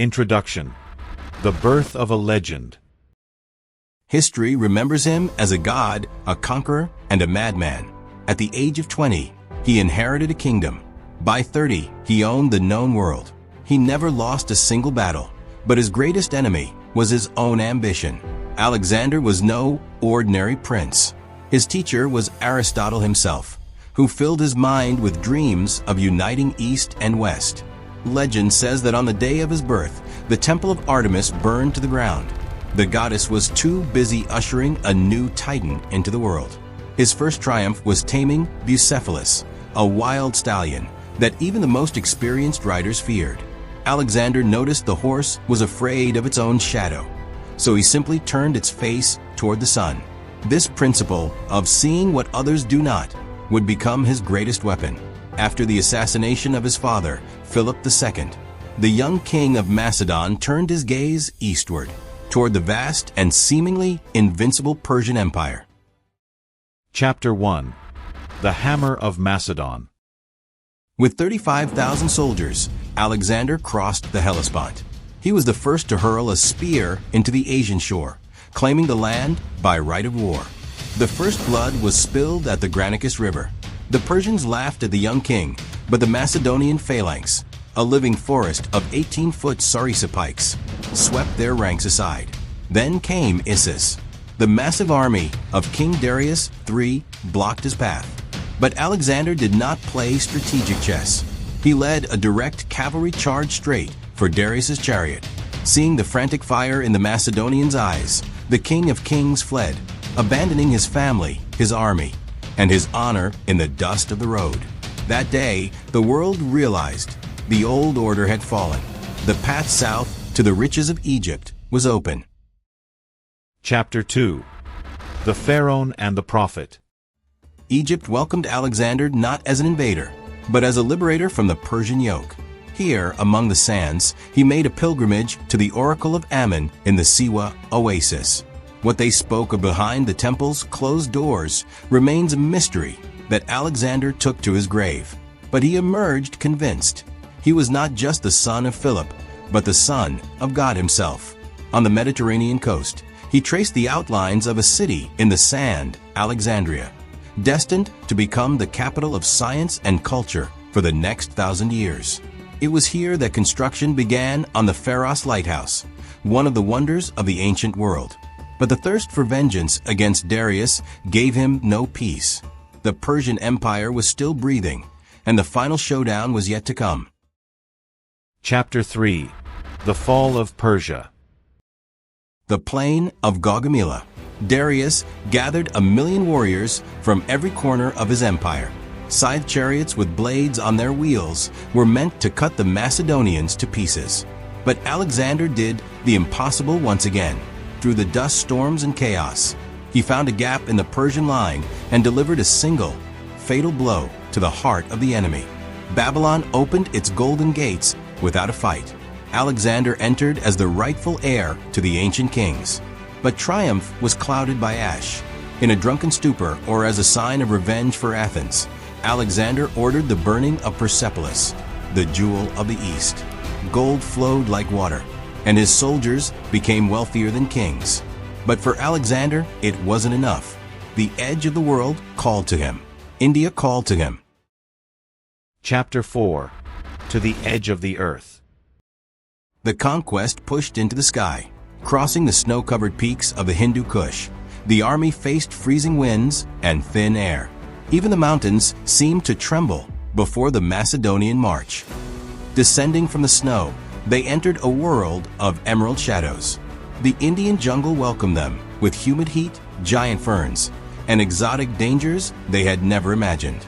Introduction. The birth of a legend. History remembers him as a god, a conqueror, and a madman. At the age of 20, he inherited a kingdom. By 30, he owned the known world. He never lost a single battle, but his greatest enemy was his own ambition. Alexander was no ordinary prince. His teacher was Aristotle himself, who filled his mind with dreams of uniting East and West. Legend says that on the day of his birth, the temple of Artemis burned to the ground. The goddess was too busy ushering a new titan into the world. His first triumph was taming Bucephalus, a wild stallion that even the most experienced riders feared. Alexander noticed the horse was afraid of its own shadow, so he simply turned its face toward the sun. This principle of seeing what others do not would become his greatest weapon. After the assassination of his father, Philip II, the young king of Macedon turned his gaze eastward, toward the vast and seemingly invincible Persian Empire. Chapter 1. The Hammer of Macedon. With 35,000 soldiers, Alexander crossed the Hellespont. He was the first to hurl a spear into the Asian shore, claiming the land by right of war. The first blood was spilled at the Granicus River. The Persians laughed at the young king, but the Macedonian phalanx, a living forest of 18-foot sarissa pikes, swept their ranks aside. Then came Issus. The massive army of King Darius III blocked his path. But Alexander did not play strategic chess. He led a direct cavalry charge straight for Darius's chariot. Seeing the frantic fire in the Macedonians' eyes, the King of Kings fled, abandoning his family, his army, and his honor in the dust of the road. That day, the world realized the old order had fallen. The path south to the riches of Egypt was open. Chapter 2. The Pharaon and the Prophet. Egypt welcomed Alexander not as an invader, but as a liberator from the Persian yoke. Here, among the sands, he made a pilgrimage to the Oracle of Ammon in the Siwa oasis. What they spoke of behind the temple's closed doors remains a mystery that Alexander took to his grave. But he emerged convinced. He was not just the son of Philip, but the son of God himself. On the Mediterranean coast, he traced the outlines of a city in the sand, Alexandria, destined to become the capital of science and culture for the next 1,000 years. It was here that construction began on the Pharos lighthouse, one of the wonders of the ancient world. But the thirst for vengeance against Darius gave him no peace. The Persian Empire was still breathing, and the final showdown was yet to come. Chapter 3. The Fall of Persia. The plain of Gaugamela. Darius gathered 1,000,000 warriors from every corner of his empire. Scythe chariots with blades on their wheels were meant to cut the Macedonians to pieces. But Alexander did the impossible once again. Through the dust storms and chaos, he found a gap in the Persian line and delivered a single, fatal blow to the heart of the enemy. Babylon opened its golden gates without a fight. Alexander entered as the rightful heir to the ancient kings. But triumph was clouded by ash. In a drunken stupor, or as a sign of revenge for Athens, Alexander ordered the burning of Persepolis, the jewel of the East. Gold flowed like water, and his soldiers became wealthier than kings. But for Alexander, it wasn't enough. The edge of the world called to him. India called to him. Chapter 4. To the Edge of the Earth. The conquest pushed into the sky. Crossing the snow-covered peaks of the Hindu Kush, the army faced freezing winds and thin air. Even the mountains seemed to tremble before the Macedonian march. Descending from the snow, they entered a world of emerald shadows. The Indian jungle welcomed them with humid heat, giant ferns, and exotic dangers they had never imagined.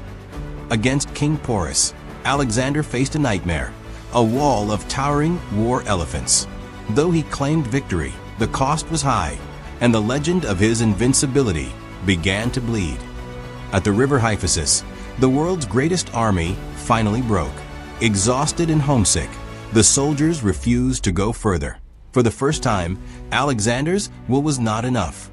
Against King Porus, Alexander faced a nightmare, a wall of towering war elephants. Though he claimed victory, the cost was high, and the legend of his invincibility began to bleed. At the river Hyphasis, the world's greatest army finally broke. Exhausted and homesick, the soldiers refused to go further. For the first time, Alexander's will was not enough.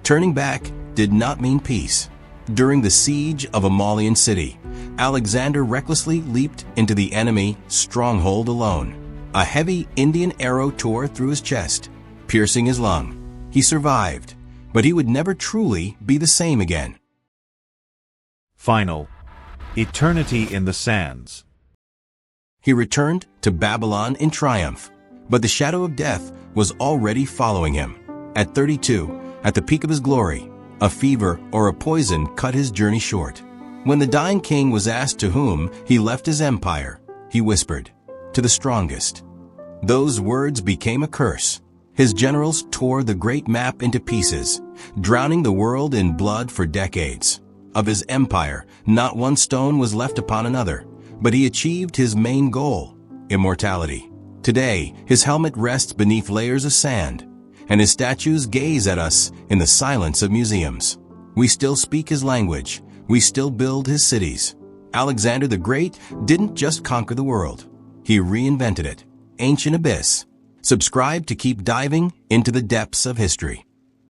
Turning back did not mean peace. During the siege of a Malian city, Alexander recklessly leaped into the enemy stronghold alone. A heavy Indian arrow tore through his chest, piercing his lung. He survived, but he would never truly be the same again. Final. Eternity in the sands. He returned to Babylon in triumph, but the shadow of death was already following him. At 32, at the peak of his glory, a fever or a poison cut his journey short. When the dying king was asked to whom he left his empire, he whispered, "To the strongest." Those words became a curse. His generals tore the great map into pieces, drowning the world in blood for decades. Of his empire, not one stone was left upon another, but he achieved his main goal, immortality. Today, his helmet rests beneath layers of sand, and his statues gaze at us in the silence of museums. We still speak his language. We still build his cities. Alexander the Great didn't just conquer the world. He reinvented it. Ancient Abyss. Subscribe to keep diving into the depths of history.